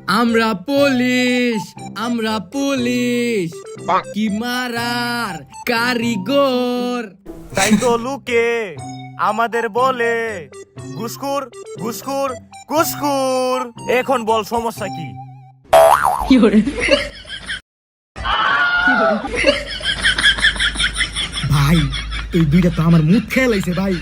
আমরা পুলিশ, আমরা পুলিশ, কি মারার কারিগর। তাই তো লুকে আমাদের বলে ঘুষখোর ঘুষখোর ঘুষখোর। এখন বল সমস্যা কি? ভাই এই দুইটা তো আমার মুখ খেয়ে লাইছে ভাই।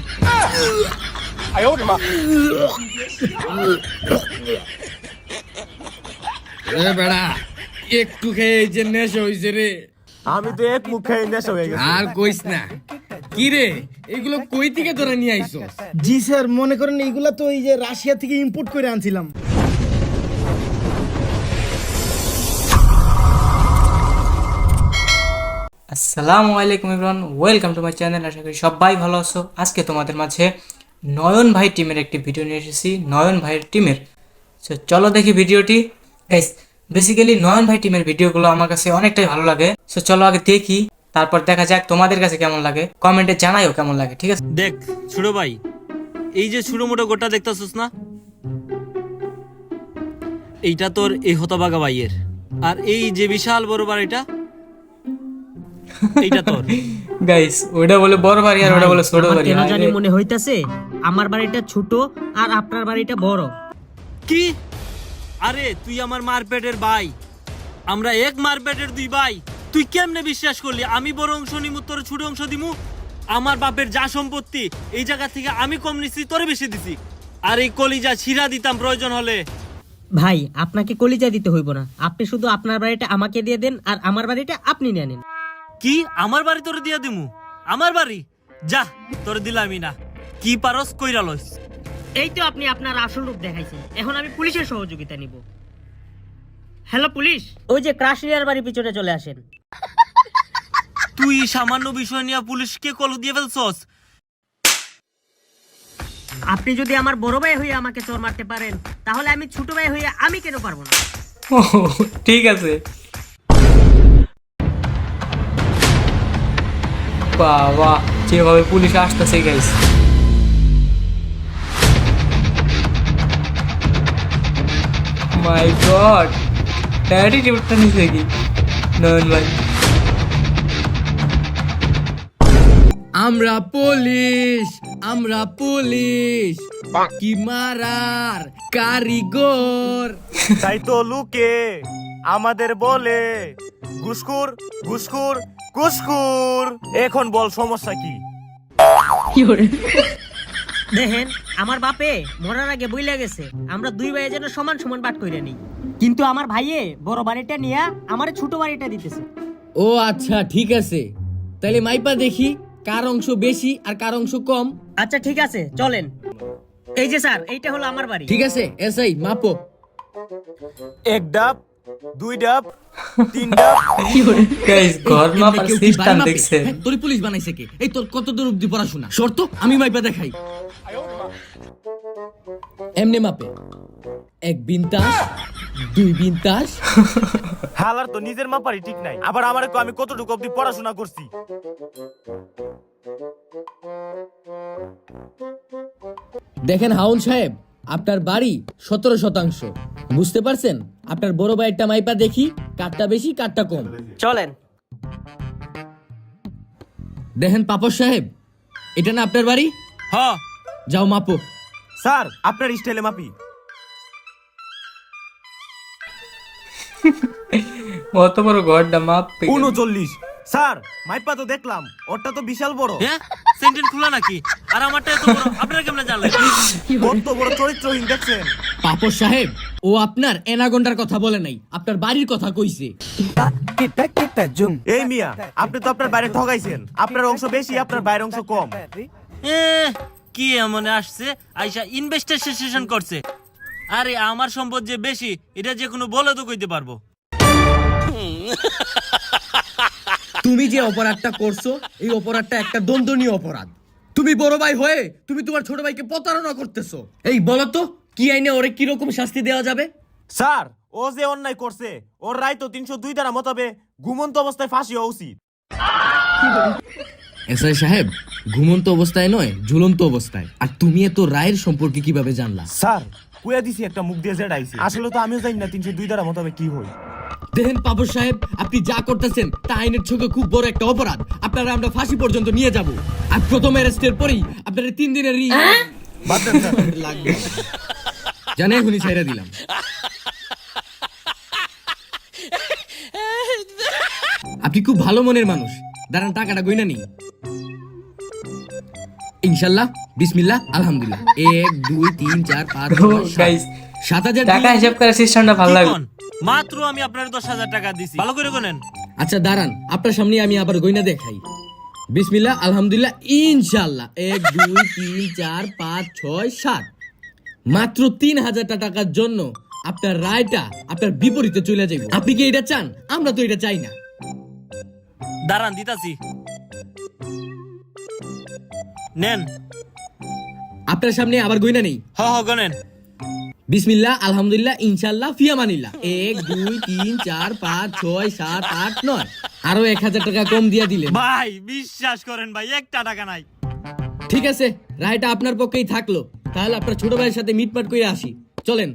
এ বেড়া, একটু খেয়ে যে নেশা হইছে রে। আমি তো এক মুখে নেশা হয়ে গেছি। আর কইস না। কি রে, এগুলো কই থেকে তোরা নিয়ে আইছো? জি স্যার, মনে করেন এইগুলা তো এই যে রাশিয়া থেকে ইম্পোর্ট করে আনছিলাম। আসসালামু আলাইকুম everyone, welcome to my channel. আশা করি সবাই ভালো আছো। আজকে তোমাদের মাঝে নয়ন ভাই টিমের একটি ভিডিও নিয়ে এসেছি, নয়ন ভাইয়ের টিমের। সো চলো দেখি ভিডিওটি। গাইস, বেসিক্যালি নয়ন ভাই টিমের ভিডিওগুলো আমার কাছে অনেকটাই ভালো লাগে। সো চলো আগে দেখি, তারপর দেখা যাক তোমাদের কাছে কেমন লাগে। কমেন্টে জানাইও কেমন লাগে, ঠিক আছে? দেখ ছোট ভাই, এই যে ছোট মোটো গোটা দেখতেছিস না, এইটা তোর এই হতবাগা ভাইয়ের। আর এই যে বিশাল বড় বাড়িটা, এইটা তোর। গাইস, ওইটা বলে বড় বাড়ি আর ওটা বলে ছোট আমার বাড়ি। কেন জানি মনে হইতাছে আমার বাড়িটা ছোট আর আপনার বাড়িটা বড়। কি? আরে তুই আমার মারপেটের ভাই, আমরা এক মারপেটের দুই ভাই। তুই কেমনে বিশ্বাস করলি আমি বড় অংশ নিমু, তোর ছোট অংশ দিমু? আমার বাপের যা সম্পত্তি এই জায়গা থেকে আমি কম নিছি, তোরে বেশি দিছি। আর এই কলিজা ছিঁড়া দিতাম প্রয়োজন হলে। ভাই, আপনাকে কলিজা দিতে হইব না, আপনি শুধু আপনার বাড়িটা আমাকে দিয়ে দেন আর আমার বাড়িটা আপনি নিয়ে নেন। কি আমার বাড়ি তোরে দিয়া দিমু? আমার বাড়ি যা, তোরে দিলামই না। কি পারস কইরা লইস। এই তো আপনি আপনার আসল রূপ দেখাইছেন, এখন আমি পুলিশের সহযোগিতা নিব। হ্যালো পুলিশ, ওই যে ক্রাশিয়ার বাড়ির পিছনে চলে আসেন। তুই সামান্য বিষয় নিয়ে পুলিশকে কল দিয়ে ফেলছস? আপনি যদি আমার বড় ভাই হয়ে আমাকে চোর মারতে পারেন, তাহলে আমি ছোট ভাই হয়ে আমি কেন পারবো না? ও, ঠিক আছে। বাবা, যেভাবে পুলিশ আসতেছে গাইস। মাই গড, অ্যাটিটিউডটা নিছে কি নয়ন ভাই। আমরা পুলিশ, আমরা পুলিশ, কি মারার কারিগর। তাই তো লুকে আমাদের বলে ঘুষখোর ঘুষখোর ঘুষখোর। এখন বল সমস্যা কি? দেখেন, আমার বাপে মরার আগে বইলা গেছে আমরা দুই ভাই যেন সমান সমান বাট কইরা নিই, কিন্তু আমার ভাইয়ে বড় বাড়িটা নিয়া আমার ছোট বাড়িটা দিতেছে। ও আচ্ছা, ঠিক আছে। তাহলে মাইপা দেখি কার অংশ বেশি আর কার অংশ কম। আচ্ছা ঠিক আছে, চলেন। এই যে স্যার, এইটা হলো আমার বাড়ি। ঠিক আছে, এসআই মাপো। এক ডাব, দুই ডাব, তিন ডাব। গাইস, ঘর মাপার কেউ কি সিস্টেম বাড়ি মাপে? দেখছেন? হ্যাঁ, তোর পুলিশ বানাইছে কে? এই তোর কত দূর অব্দি পড়াশোনা? শর্ত আমি মাইপা দেখাই। এমনে মাপে। এক বিন্তাস, দুই বিন্তাস। হালার তো নিজের মাপারি ঠিক নাই, আবার আমার আমি কতটুকু অব্দি পড়াশোনা করছি। দেখেন হাউন সাহেব, আপনার বাড়ি 17%। বুঝতে পারছেন? আপনার বড় ভাইয়েরটা মাইপা দেখি কারটা বেশি কারটা কম। চলেন। দেখেন পাপস সাহেব, এটা না আপনার বাড়ি? হ, যাও মাপো। স্যার আপনার স্টাইলে মাপি। অত বড় ঘরটা মাপবে? 39। স্যার মাইপা তো দেখলাম, ওরটা তো বিশাল বড়। হ্যাঁ সেন্টেন খোলা নাকি? আর আমারটা এত বড়, আপনারা কেমনে জানলেন? কত বড় চরিত্রহীন দেখছেন। পাপস সাহেব, ও আপনার এনাগন্ডার কথা বলে নাই, আপনার বাড়ির কথা কইছে। এই মিয়া, আপনি তো আপনার বাইরে ঠগাইছেন। আপনার অংশ বেশি, আপনার বাইরের অংশ কম। এ, কি এমন আসছে আইসা ইনভেস্টিগেশন করছে? আরে আমার সম্পদ যে বেশি, এটা যে কোনো বলে তো কইতে পারবো। তুমি যে অপরাধটা করছো, এই অপরাধটা একটা দণ্ডনীয় অপরাধ। তুমি বড় ভাই হয়ে তুমি তোমার ছোট ভাইকে প্রতারণা করতেছো। এই বলো তো, কি আইনে ওরে কি রকম শাস্তি দেওয়া যাবে? স্যার ও যে অন্যায় করছে, ওর রায় তো 302 ধারা মোতাবেক ঘুমন্ত অবস্থায় ফাঁসি হওয়া উচিত। এসআই সাহেব, ঘুমন্ত অবস্থায় নয়, ঝুলন্ত অবস্থায়। আর তুমি এত রায়ের সম্পর্কে কিভাবে জানলা? স্যার কুয়া দিছি একটা মুখ দিয়ে জেডাইছি আসলে তো আমিও জানি না 302 ধারা মোতাবেক কি হই। দেখেন পাপড় সাহেব, আপনি যা করতেছেন তা আইনের চোখে খুব বড় একটা অপরাধ। আপনারা আমরা ফাঁসি পর্যন্ত নিয়ে যাব। আর প্রথম অ্যারেস্টের পরেই আপনারা 3 দিনের বাদ দেন স্যার। লাগবে জানে এখনই ছেড়ে দিলাম। আপনি খুব ভালো মনের মানুষ, দাঁড়ান টাকাটা গইনা নি। ইনশাল্লাহ, বিসমিল্লাহ, আলহামদুলিল্লাহ। 1 2 3 4 5 6 গাইস 7,000 টাকা হিসাব করার সিস্টেমটা ভালো কি লাগে। কোন? মাত্র আমি আপনার 10,000 টাকা দিছি, ভালো করে কোনেন। আচ্ছা দাঁড়ান, আপনার সামনে আমি আবার গইনা দেখাই। বিসমিল্লাহ, আলহামদুলিল্লাহ, ইনশাআল্লাহ। 1 2 3 4 5 6 7। মাত্র 3,000 টাকার জন্য আপনার রায়টা আপনার বিপরীতে চলে যাবে। আপনি কি এটা চান? আমরা তো এটা চাই না। দাঁড়ান দিতাছি, নেন। আপনার সামনে আবার গইনা নেই। গনেন। বিসমিল্লাহ, আলহামদুলিল্লাহ, ইনশাআল্লাহ, ফিয়ামানিল্লাহ। 1 2 3 4 5 6 7 8 9। আরো 1,000 টাকা কম দিয়ে দিলেন। ভাই বিশ্বাস করেন ভাই, একটা টাকা নাই। ঠিক আছে, রায়টা আপনার পক্ষেই থাকলো। তাহলে আপনার ছোট ভাইয়ের সাথে মিটমাট করে আসি, চলেন।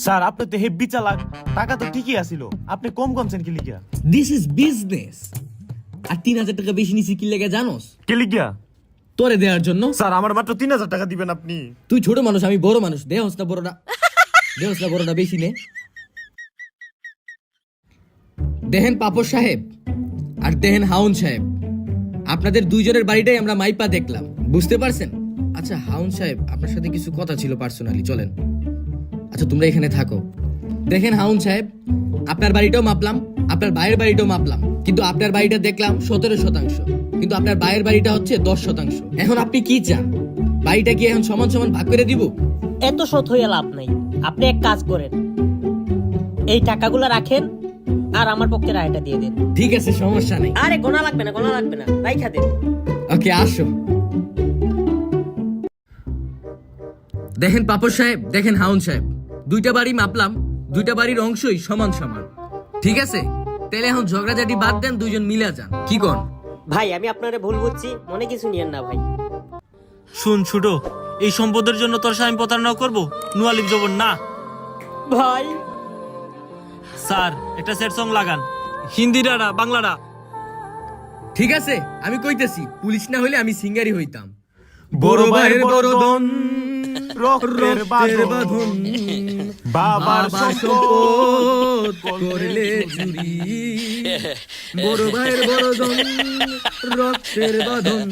স্যার আপনি তো হেব্বি চালাক, টাকা তো ঠিকই আছিল, আপনি কম কমছেন কি লিগা? This is business. আর 3,000 টাকা বেশি নিছি কি লেগে জানোস? কি লিগা? তোরে দেওয়ার জন্য। স্যার আমার মাত্র 3,000 টাকা দিবেন আপনি। তুই ছোট মানুষ, আমি বড় মানুষ। দেহসটা বড়টা, দেহসটা বড়টা বেশি নে। দেখেন পাপড় সাহেব আর দেখেন হাউন সাহেব, আপনাদের দুইজনের বাড়িটাই আমরা মাইপা দেখলাম, বুঝতে পারছেন? আচ্ছা হাউন সাহেব, আপনার সাথে কিছু কথা ছিল পার্সোনালি, চলেন। আচ্ছা তোমরা এখানে থাকো। দেখেন হাউন সাহেব, আপনার বাড়িটাও মাপলাম, আপনার ভাইয়ের বাড়িটাও মাপলাম, কিন্তু আপনার বাড়িটা দেখলাম 17%, কিন্তু আপনার ভাইয়ের বাড়িটা হচ্ছে 10%। এখন আপনি কি চান? বাড়িটা কি এখন সমান সমান ভাগ করে দিব? এত শত হয়ে লাভ নাই। আপনি এক কাজ করেন, এই টাকাগুলো রাখেন আর আমার পক্ষে রায়টা দিয়ে দেন। ঠিক আছে, সমস্যা নেই। আরে গোনা লাগবে না, গোনা লাগবে না, রাইখা দেন। ওকে, আসো। দেখেন পাপড় সাহেব, দেখেন হাউন সাহেব, দুইটা বাড়ি মাপলাম, দুইটা বাড়ির অংশই সমান সমান। ঠিক আছে, তাহলে এখন ঝগড়াঝাটি বাদ দেন, দুইজন মিলে যান। কি কোন? ভাই আমি আপনারে ভুল বুঝছি, মনে কিছু নিয়েন না ভাই। শুন ছোট, এই সম্পদের জন্য তোর সাথে আমি প্রতারণা করবো? নুয়ালিব জবর না। ভাই স্যার একটা সেট সং লাগান, হিন্দিটা না বাংলাটা। ঠিক আছে, আমি কইতেছি, পুলিশ না হইলে আমি সিঙ্গারি হইতাম। বড় ভাইয়ের বড় দন, রক্তের বাঁধন, বাবার সম্পদ করলে চুরি। বড় ভাইয়ের বড় দন, রক্তের বাঁধন,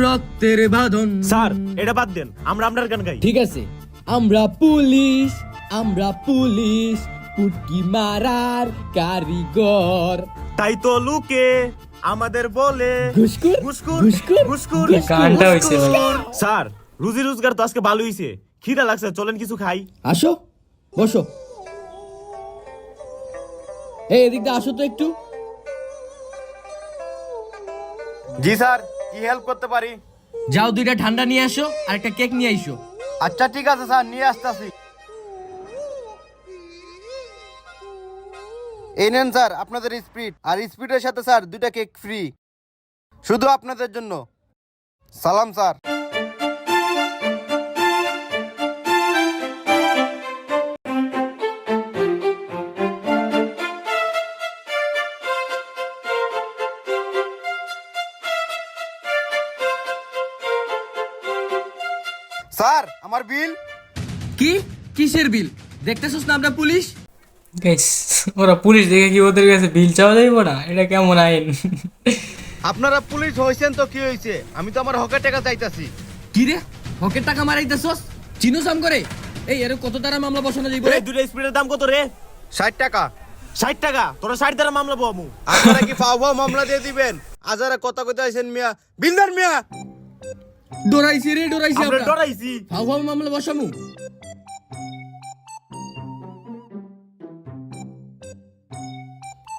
রক্তের বাঁধন। স্যার এটা বাদ দেন, আমরা আপনার গান গাই। ঠিক আছে, আমরা পুলিশ, আমরা পুলিশ, পুটকি মারার কারিগর। তাই তো লুকে আমাদের বলে ঘুষখোর, ঘুষখোর, ঘুষখোর, ঘুষখোর, গানটা হইছে ভাই। ঘুষখোর। স্যার রুজি রোজগার তো আজকে ভালো হইছে, খিদা লাগছে, চলেন কিছু খাই। আসো, বসো। এই এদিক দিয়ে আসো তো একটু। জি স্যার, কি হেল্প করতে পারি? যাও, দুইটা ঠান্ডা নিয়ে আসো আর একটা কেক নিয়ে আইসো। আচ্ছা ঠিক আছে স্যার, নিয়ে আসতেছি। এই নেন স্যার আপনাদের স্পিড, আর স্পিডের সাথে স্যার 2টা কেক ফ্রি, শুধু আপনাদের জন্য। সালাম স্যার। স্যার আমার বিল। কি? কিসের বিল? দেখতেছস না আমরা পুলিশ? গাইস ওরা পুলিশ দেখে কি ওদের কাছে বিল চাওয়া যাইব না? এটা কেমন আইন? আপনারা পুলিশ হয়েছেন তো কি হয়েছে? আমি তো আমার হকের টাকা চাইতাছি। কি রে, হকের টাকা মারাইতেছস? চিনোস আম করে? এই এর কত দ্বারা মামলা বসানো যাইব রে? এই দুটো স্পিডের দাম কত রে? 60 টাকা। 60 টাকা? তোরা 60 দ্বারা মামলা বমু। আপনারা কি পাও মামলা দিয়ে দিবেন? আজারা কথা কইতে আইছেন মিয়া, বিলদার মিয়া। ডরাইছি রে, ডরাইছি আমরা আমরা। ডরাইছি। হাউ হাউ মামলা বসামু।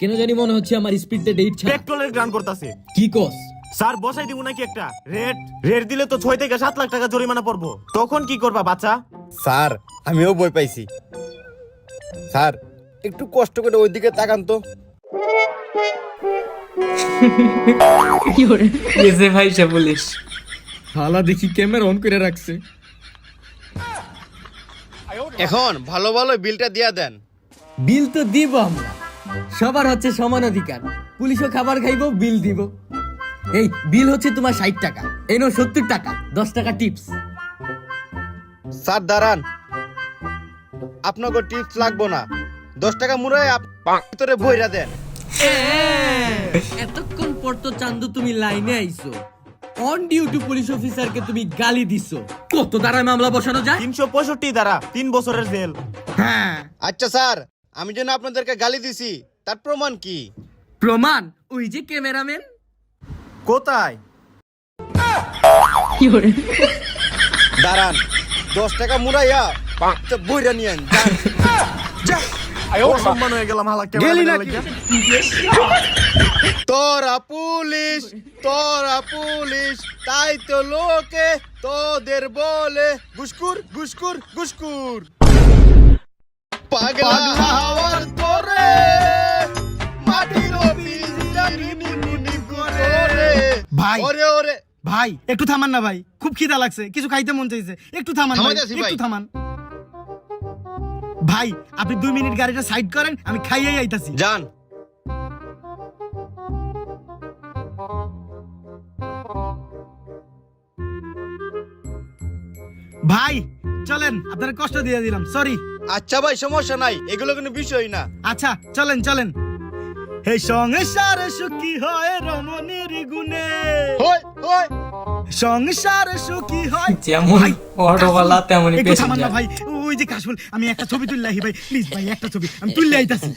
কেন জানি মনে হচ্ছে আমার স্পিডটা ডেট ছাড়া। পেট্রোলের গ্রান করতেছে। কি কস? স্যার বসাই দিব নাকি একটা রেট? রেট দিলে তো 6 থেকে 7 লাখ টাকা জরিমানা পড়বো। তখন কি করবা বাচ্চা? স্যার আমিও বই পাইছি। স্যার একটু কষ্ট করে ওইদিকে তাকান তো। এসে ভাই সে পুলিশ। হালা দেখি ক্যামেরা অন করে রাখছে। এখন ভালো ভালো বিলটা দিয়া দেন। বিল তো দিব আমরা, সবার হচ্ছে সমান অধিকার। পুলিশও খাবার খাইবো, বিল দিব। এই বিল হচ্ছে তোমার 60 টাকা, এনো 70 টাকা, 10 টাকা টিপস। স্যার দাঁড়ান, আপনাকে টিপস লাগবো না, 10 টাকা মুড়াই ভিতরে বইরা দেন। এতক্ষণ পর তো চান্দু তুমি লাইনে আইছো, অন ডিউটি পুলিশ অফিসারকে তুমি গালি দিছো। কত দ্বারায় মামলা বসানো যায়? 365 দ্বারা 3 বছরের জেল। হ্যাঁ আচ্ছা স্যার, আমি যেন আপনাদেরকে গালি দিছি তার প্রমাণ কি? প্রমাণ ওই যে ক্যামেরাম্যান। কোথায়? দাঁড়ান, 10 টাকা মুড়াইয়া বইরা নিয়েন। সম্মান হয়ে গেলাম হালা গেলি ক্যামেরা নাকি? লাগিয়া। তোরা পুলিশ, তাই তো লোকে তোদের বলে ঘুসকুর ঘুসকুর ঘুসকুর। পাগলা হাওয়ার তোরে মাটির অভিযান নিনি করে। ভাই ওরে ওরে ভাই একটু থামান না ভাই, খুব খিদা লাগছে, কিছু খাইতে মন চাইছে, একটু থামান ভাই, থামাইতেছি ভাই। একটু থামান ভাই। আপনি 2 মিনিট গাড়িটা সাইড করেন, আমি খাইয়েই আইতাছি। যান। ভাই চলেন, আপনার কষ্ট দিয়ে দিলাম, সরি। আচ্ছা ভাই, সমস্যা নাই, এগুলো কোনো বিষয় না। আচ্ছা চলেন চলেন। হে সংসার সুখী হয় রমণীর গুণে, হই হই সংসার সুখী হয়। যেমন ভাই, অটোওয়ালা তেমনই একটু থামান না প্যাসেঞ্জার। ভাই, ওই যে কাশফুল, আমি একটা ছবি তুললে আহি ভাই, প্লিজ ভাই একটা ছবি আমি তুললে আইতাছি।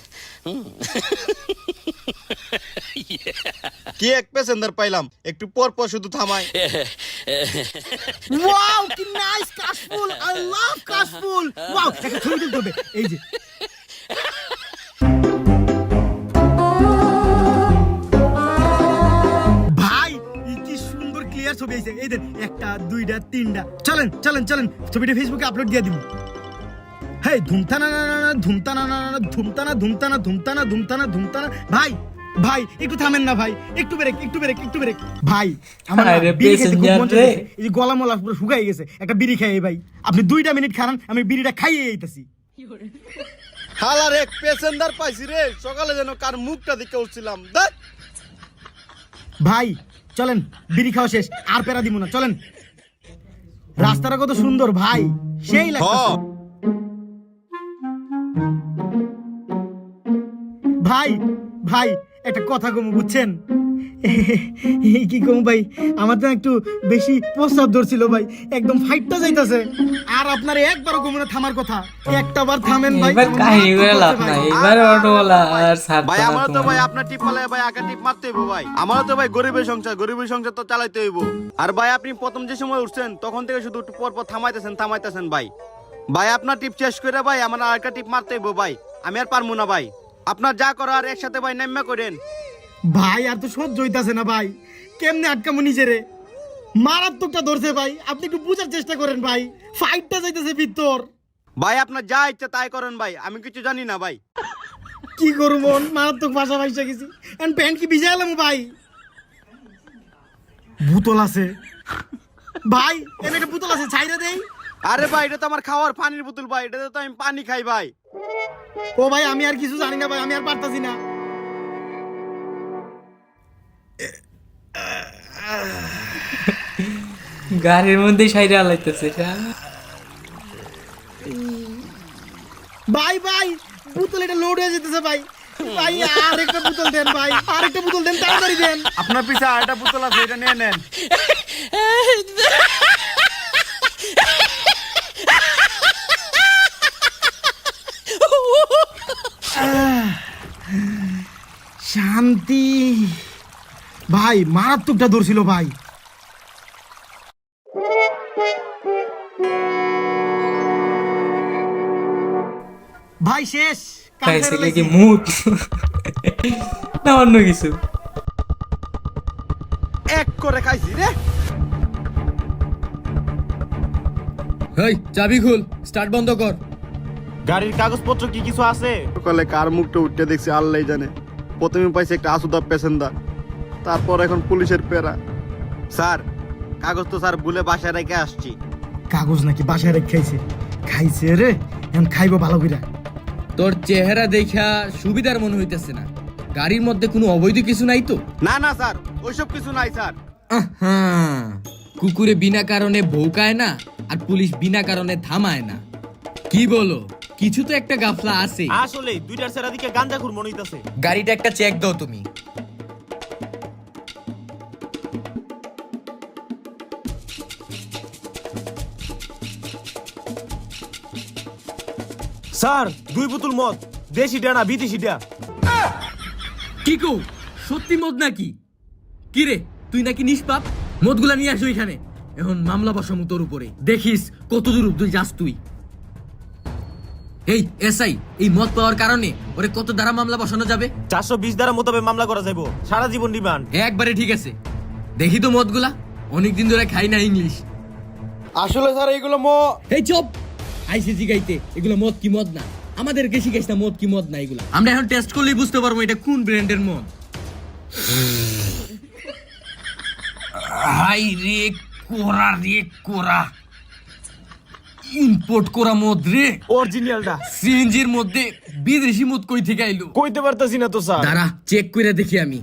কি এক প্যাসেঞ্জার পাইলাম, একটু পর পর শুধু থামায়। ওয়াও কি নাইস কাশফুল, আই লাভ কাশফুল। ওয়াও একটা ছবি তুলতে হবে, এই যে। ভাই কি সুন্দর ক্লিয়ার ছবি আইছে, এই দেন, একটা দুইটা তিনটা। চলেন চলেন চলেন, ছবিটা ফেসবুকে আপলোড দিয়ে দিব। হেই ধুমতানা ধুমতানা ধুমতানা ধুমতানা ধুমতানা ধুমতানা ধুমতানা। ভাই ভাই একটু থামেন না ভাই, একটু ব্রেক একটু ব্রেক একটু ব্রেক। ভাই আমার না আরে বিড়ি খেতে খুব মন প্যাসেঞ্জার রে। চাইছে, এই যে গলা মলা পুরো শুকাই গেছে, একটা বিড়ি খাই ভাই। আপনি 2টা মিনিট খান, আমি বিড়িটা খাইয়ে আইতাছি। হালার এক প্যাসেঞ্জার পাইছি রে, সকালে যেন কার মুখটা দেখে উঠছিলাম। দেখ ভাই চলেন, বিড়ি খাওয়া শেষ, আর পেরা দিব না, চলেন। রাস্তাটা কত সুন্দর ভাই, সেই লাগছে। ভাই ভাই একটা কথা কম, বুঝছেন? কি কম ভাই, আমার তো একটু বেশি প্রস্তাব ধরছিল ভাই, একদম ফাইটটা যাইতাছে। আর আপনার একবারও কমনে থামার কথা, একটা বার থামেন ভাই। এবার কাহিনী করে লাভ নাই, এবার অটোওয়ালা আর ছাড়তো ভাই, না আমারও তো তোমার। ভাই আপনার টিপ পালে ভাই আগে টিপ মারতে হইব ভাই। আমারও তো ভাই গরিবের সংসার তো চালাইতে হইব। আর ভাই আপনি প্রথম যে সময় উঠছেন তখন থেকে শুধু একটু পর পর থামাইতেছেন ভাই। ভাই আপনার টিপ শেষ করে ভাই আমার আরেকটা টিপ মারতে হইব ভাই, আমি আর পারবো না ভাই। আপনার যা করার একসাথে ভাই নেমে করেন। ভাই আর তো সহ্য হইতাছে না ভাই, কেমনে আটকামো নিজেরে, মারাত্মকটা ধরছে ভাই, আপনি একটু বুঝার চেষ্টা করেন ভাই, ফাইটটা যাইতেছে ভিতর। ভাই আপনার যা ইচ্ছা তাই করেন ভাই, আমি কিছু জানি না ভাই। কি করব, মারাত্মক ভাষা ভাইসা গেছি, এখন প্যান্ট কি ভিজাইলাম ভাই। বোতল আছে ভাই, এনে একটা বোতল আছে, ছাইরা দেই। আরে ভাই এটা তো আমার খাওয়ার পানির বোতল ভাই, এটাতে তো আমি পানি খাই ভাই। ও ভাই আমি আর কিছু জানি না ভাই, আমি আর পারতাছি না। গাড়ির মধ্যে সাইরা লাইতেছে। ভাই ভাই বোতল এটা লোড হয়ে যেতেছে ভাই, ভাই আরেকটা বোতল দেন ভাই, আরেকটা বোতল দেন, তাড়াতাড়ি দেন। আপনার পিছে আরেকটা বোতল আছে, এটা নিয়ে নেন। শান্তি ভাই, মারাত্মকটা ধরছিল ভাই। ভাই শেষ, কাম খাইছে ছেড়ে কি লাইছি। মুখ না অন্য কিছু? এক করে খাইছি রে। হেই চাবি খুল, স্টার্ট বন্ধ কর। গাড়ির কাগজপত্র কি কিছু আছে? সকালে কার মুখটা উঠতে দেখছি আল্লাহ জানে। প্রথমে পাইছি একটা আসুদা প্যাসেঞ্জার, তারপর এখন পুলিশের পেরা। স্যার কাগজ তো স্যার ভুলে বাসায় রেখে আসছি। কাগজ নাকি বাসায় রেখে খাইছে, খাইছে রে, এখন খাইবো ভালো করে। তোর চেহারা দেখা সুবিধার মনে হইতেছে না। গাড়ির মধ্যে কোনো অবৈধ কিছু নাই তো? না না স্যার, ওইসব কিছু নাই স্যার। আহা, কুকুরে বিনা কারণে ভৌকায় না, আর পুলিশ বিনা কারণে থামায় না। কি বলো, কিছু তো একটা গাফলা আছে। আসলে দুইটার সেরা দিকে গাঞ্জাখুর মনে হইতাছে। গাড়িটা একটা চেক দাও তুমি। স্যার 2 বোতল মদ, দেশিটা না বিদেশিটা। কি কো, সত্যি মদ নাকি? কি রে, তুই নাকি নিষ্পাপ? মদগুলা নিয়ে আসো এখানে, এখন মামলা বসামু তোর উপরে। দেখিস কত দূর তুই যাস তুই। এই এসআই, এই মদ পাওয়ার কারণে ওরে কত দ্বারা মামলা বসানো যাবে? 420 ধারা মোতাবেক মামলা করা যাইব, সারা জীবন রিমান্ড। একবারে ঠিক আছে। দেখি তো মদগুলা, অনেকদিন ধরে খাই না ইংলিশ। আসলে স্যার এইগুলো এই চুপ, আইসিসি গাইতে এগুলো মদ কি মদ না। আমাদেরকে শিখাইস না মদ কি মদ না এগুলা। আমরা এখন টেস্ট করলেই বুঝতে পারবো এটা কোন ব্র্যান্ডের মদ। হাই রে কোরা রে কোরা, ইম্পোর্ট করা মদ রে। অরিজিনালটা সিএনজির মধ্যে বিদেশি মদ কই থেকে আইলো? কইতে পারতাছি না তো স্যার। দাঁড়া চেক করে দেখি আমি।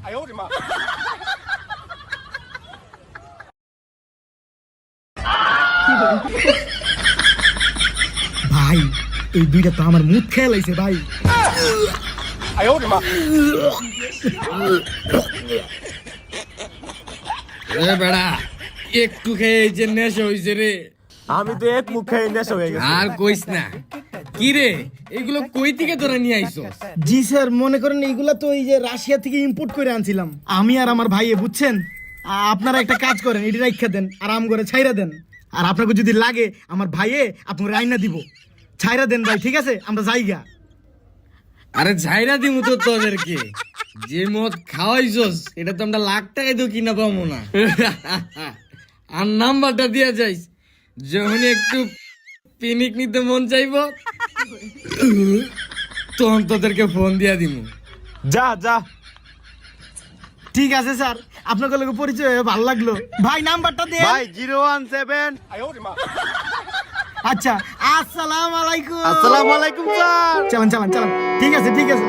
ভাই এই দুইটা তো আমার মুখ খেয়ে লাইছে ভাই। এ বেড়া, একটু খেয়ে এই যে নেশা হইছে রে। আমি তো এক মুখ খাই নেশা হয়ে গেছে। আর কইস না। কি রে, এগুলো কই থেকে তোরা নিয়ে আইছো? জি স্যার, মনে করেন এইগুলা তো এই যে রাশিয়া থেকে ইম্পোর্ট করে আনছিলাম আমি আর আমার ভাইয়ে, বুঝছেন? আপনারা একটা কাজ করেন, এটি রাইখা দেন, আরাম করে ছাইরা দেন। আর আপনাকে যদি লাগে আমার ভাইয়ে আপনাকে রাইনা দিব, ছাইরা দেন ভাই, ঠিক আছে? আমরা যাইগা। আরে ঝাইরা দিমু তো তোদেরকে। যে মদ খাওয়াইছস এটা তো আমরা লাখ টাকায় তো কিনা পাবো না। আর নাম্বারটা দিয়া যাইস, যখন একটু পিকনিক নিতে মন চাইব তখন তোদেরকে ফোন দিয়া দিমু। যা যা। ঠিক আছে স্যার, আপনাকে লোক পরিচয় হয়ে ভালো লাগলো। ভাই নাম্বারটা দেন। ভাই 017। আচ্ছা, আসসালামু আলাইকুম। আসসালামু আলাইকুম স্যার। চালান চালান চালান, ঠিক আছে ঠিক আছে।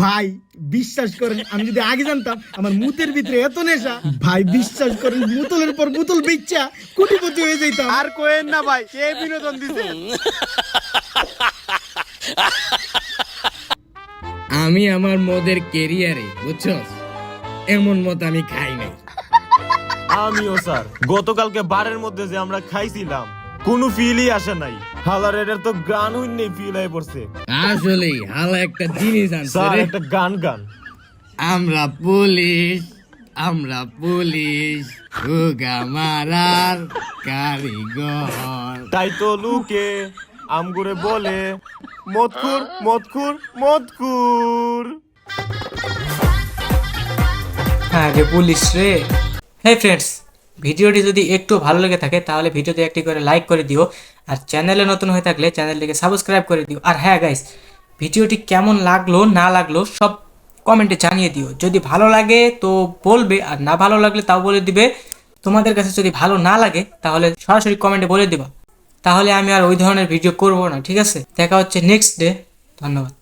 ভাই বিশ্বাস করেন, আমি যদি আগে জানতাম আমার মুতের ভিতরে এত নেশা, ভাই বিশ্বাস করেন বোতলের পর বোতল বেচা কোটিপতি হয়ে যাইতাম। আর কোয়েন না ভাই, কে বিনোদন দিছে? আমি আমার মদের কেরিয়ারে, বুঝছস, এমন মদ আমি খাই নাই। আমিও স্যার, গতকালকে বারের মধ্যে যে আমরা খাইছিলাম কোনো ফিলই আসে নাই। হালার এটার তো গান হইনি, ফিল হয়ে পড়ছে। আসলেই হালা একটা জিনিস আনছে স্যার রে। একটা গান গান। আমরা পুলিশ, আমরা পুলিশ, হুগা মারার কারিগর। তাই তো লুকে আমগুরে বলে মদখুর মদখুর মদখুর। হ্যাঁ রে পুলিশ রে। হ্যাঁ ফ্রেন্ডস, ভিডিওটি যদি একটু ভালো লেগে থাকে তাহলে ভিডিওতে একটি করে লাইক করে দিও, আর চ্যানেলে নতুন হয়ে থাকলে চ্যানেলটিকে সাবস্ক্রাইব করে দিও। আর হ্যাঁ গাইস, ভিডিওটি কেমন লাগলো না লাগলো সব কমেন্টে জানিয়ে দিও। যদি ভালো লাগে তো বলবে, আর না ভালো লাগলে তাও বলে দিবে। তোমাদের কাছে যদি ভালো না লাগে তাহলে সরাসরি কমেন্টে বলে দিবা, তাহলে আমি আর ওই ধরনের ভিডিও করব না, ঠিক আছে? দেখা হচ্ছে নেক্সট ডে। ধন্যবাদ।